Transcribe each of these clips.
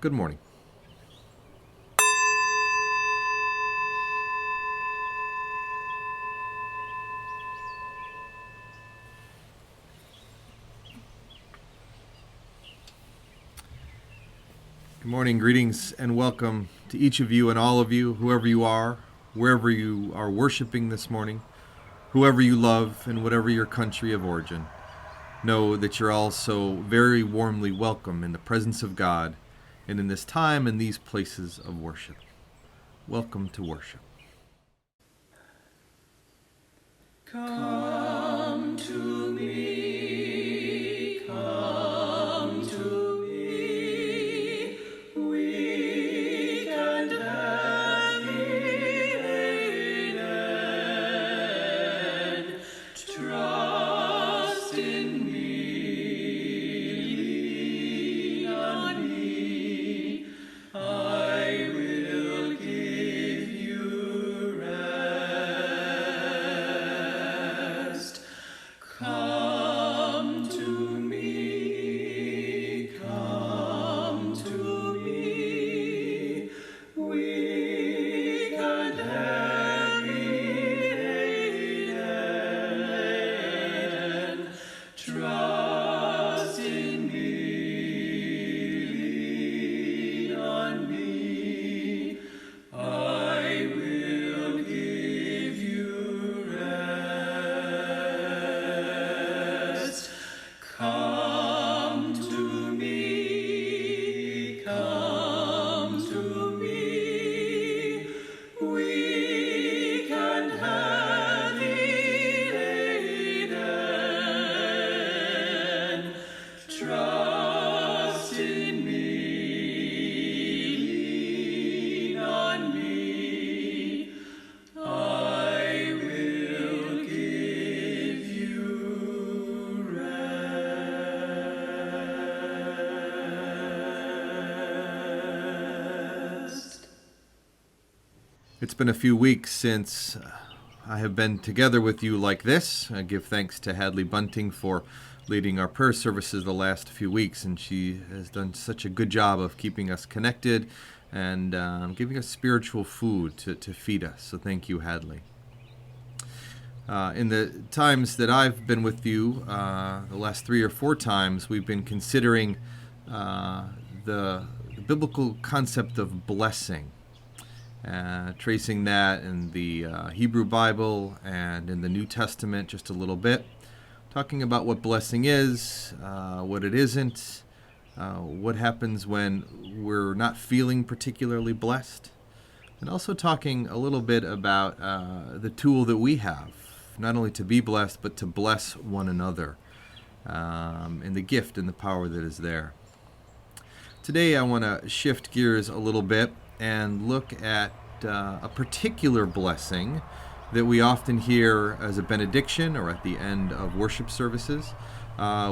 Good morning. Good morning, greetings, and welcome to each of you and all of you, whoever you are, wherever you are worshiping this morning, whoever you love, and whatever your country of origin. Know that you're all so very warmly welcome in the presence of God and in this time and these places of worship. Welcome to worship. Come to me, come to me, weak and heavy laden, trust in me, lean on me, I will give you rest. Come to me, weak and heavy laden, trust in me, lean on me, I will give you rest. Come to me, weak and heavy laden, trust in me, lean on me, I will give you rest. It's been a few weeks since I have been together with you like this. I give thanks to Hadley Bunting for leading our prayer services the last few weeks, and she has done such a good job of keeping us connected and giving us spiritual food to feed us. So thank you, Hadley. In the times that I've been with you, the last 3 or 4 times, we've been considering the biblical concept of blessing. Tracing that in the Hebrew Bible and in the New Testament just a little bit, talking about what blessing is, what it isn't, what happens when we're not feeling particularly blessed, and also talking a little bit about the tool that we have, not only to be blessed, but to bless one another, and the gift and the power that is there. Today I want to shift gears a little bit and look at a particular blessing that we often hear as a benediction or at the end of worship services,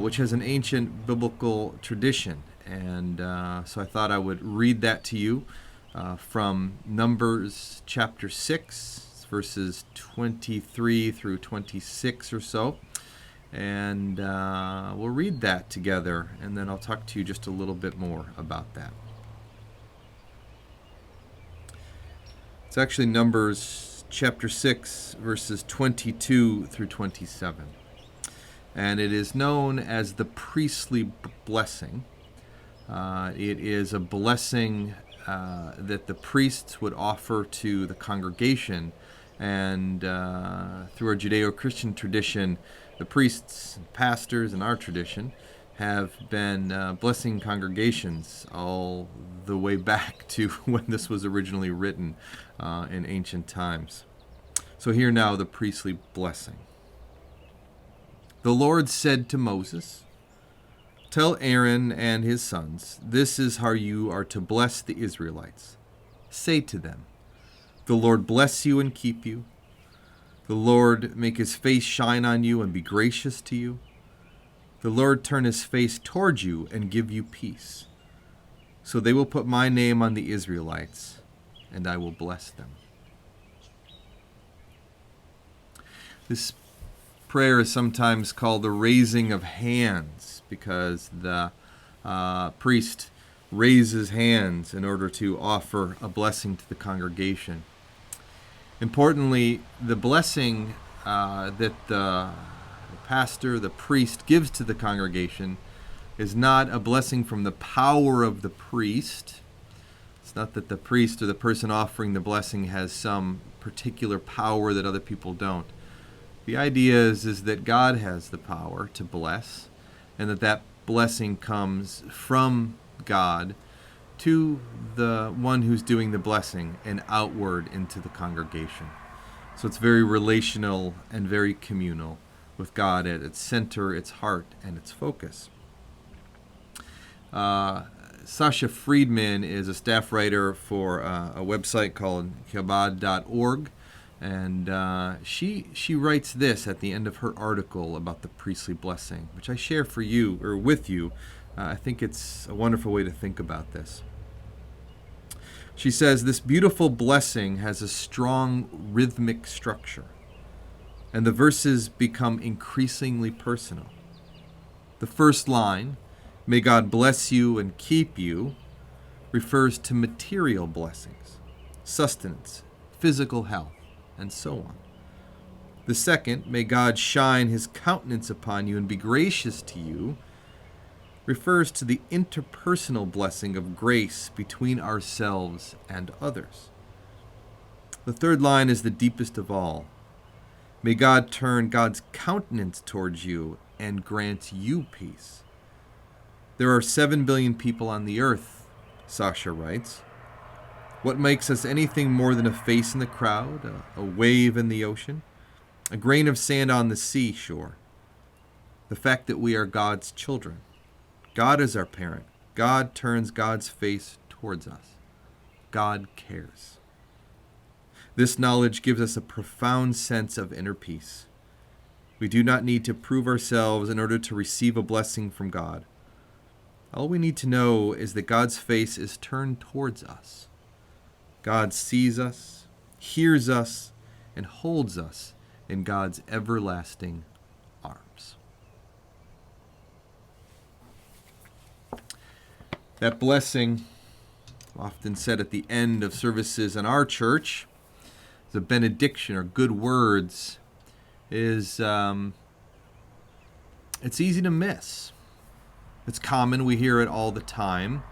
which has an ancient biblical tradition. And so I thought I would read that to you from Numbers chapter 6, verses 23 through 26 or so. And we'll read that together, and then I'll talk to you just a little bit more about that. It's actually Numbers chapter 6, verses 22 through 27. And it is known as the priestly blessing. It is a blessing that the priests would offer to the congregation. And through our Judeo-Christian tradition, the priests, pastors in our tradition, have been blessing congregations all the way back to when this was originally written in ancient times. So here now the priestly blessing. The Lord said to Moses, "Tell Aaron and his sons, this is how you are to bless the Israelites. Say to them, the Lord bless you and keep you. The Lord make his face shine on you and be gracious to you. The Lord turn his face toward you and give you peace. So they will put my name on the Israelites, and I will bless them." This prayer is sometimes called the raising of hands because the priest raise his hands in order to offer a blessing to the congregation. Importantly, the blessing that the pastor, the priest, gives to the congregation is not a blessing from the power of the priest. It's not that the priest or the person offering the blessing has some particular power that other people don't. The idea is that God has the power to bless, and that blessing comes from God to the one who's doing the blessing and outward into the congregation. So it's very relational and very communal, with God at its center, its heart, and its focus. Sasha Friedman is a staff writer for a website called Chabad.org, and she writes this at the end of her article about the priestly blessing, which I share for you, or with you. I think it's a wonderful way to think about this. She says, this beautiful blessing has a strong rhythmic structure, and the verses become increasingly personal. The first line, "May God bless you and keep you," refers to material blessings, sustenance, physical health, and so on. The second, "May God shine his countenance upon you and be gracious to you," refers to the interpersonal blessing of grace between ourselves and others. The third line is the deepest of all. "May God turn God's countenance towards you and grant you peace." There are 7 billion people on the earth, Sasha writes. What makes us anything more than a face in the crowd, a wave in the ocean, a grain of sand on the seashore? The fact that we are God's children. God is our parent. God turns God's face towards us. God cares. This knowledge gives us a profound sense of inner peace. We do not need to prove ourselves in order to receive a blessing from God. All we need to know is that God's face is turned towards us. God sees us, hears us, and holds us in God's everlasting arms. That blessing, often said at the end of services in our church, the benediction or good words, is it's easy to miss. It's common, we hear it all the time,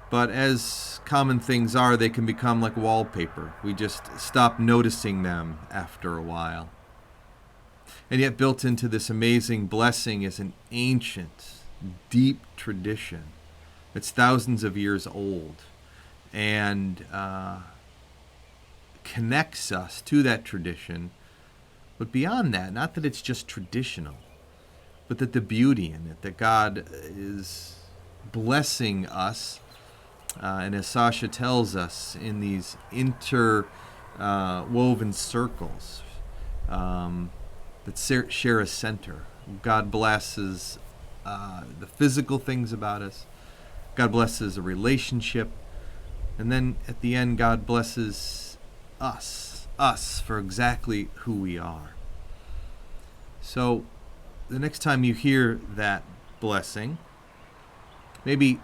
but as common things are, they can become like wallpaper. We just stop noticing them after a while. And yet built into this amazing blessing is an ancient, deep tradition. It's thousands of years old, and connects us to that tradition. But beyond that, not that it's just traditional, but that the beauty in it, that God is blessing us, and as Sasha tells us, in these interwoven circles that share a center. God blesses the physical things about us. God blesses a relationship. And then at the end, God blesses us for exactly who we are. So the next time you hear that blessing, maybe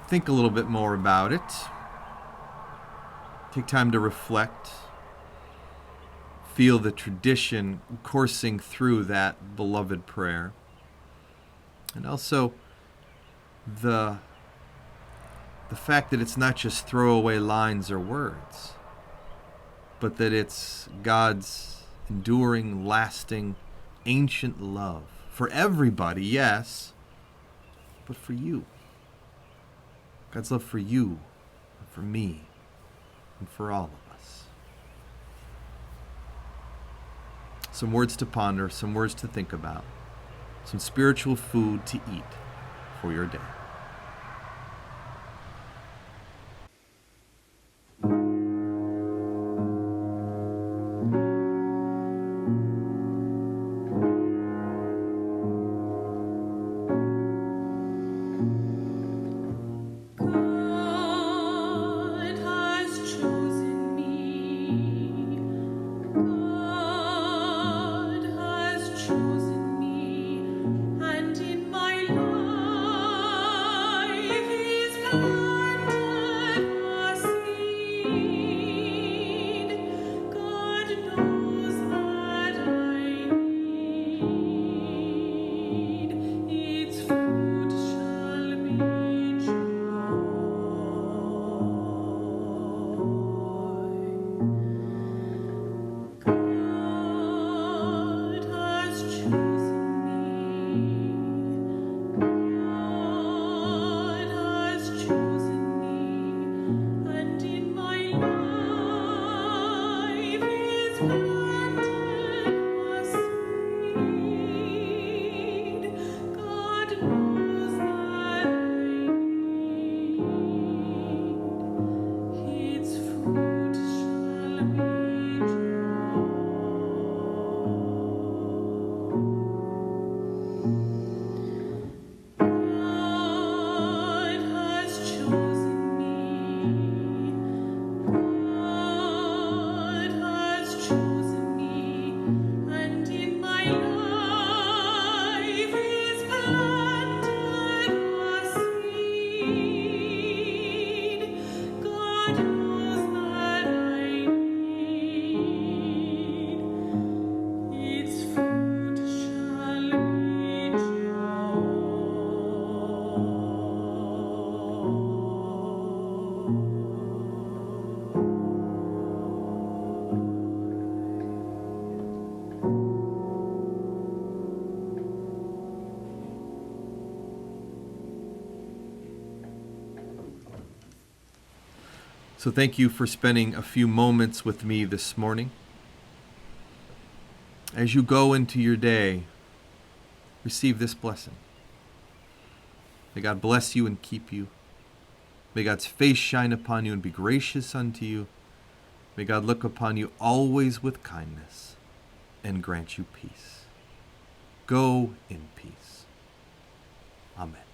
think a little bit more about it. Take time to reflect. Feel the tradition coursing through that beloved prayer. And also the fact that it's not just throwaway lines or words, but that it's God's enduring, lasting, ancient love for everybody, yes, but for you. God's love for you, for me, and for all of us. Some words to ponder, some words to think about, some spiritual food to eat for your day. Come So thank you for spending a few moments with me this morning. As you go into your day, receive this blessing. May God bless you and keep you. May God's face shine upon you and be gracious unto you. May God look upon you always with kindness and grant you peace. Go in peace. Amen.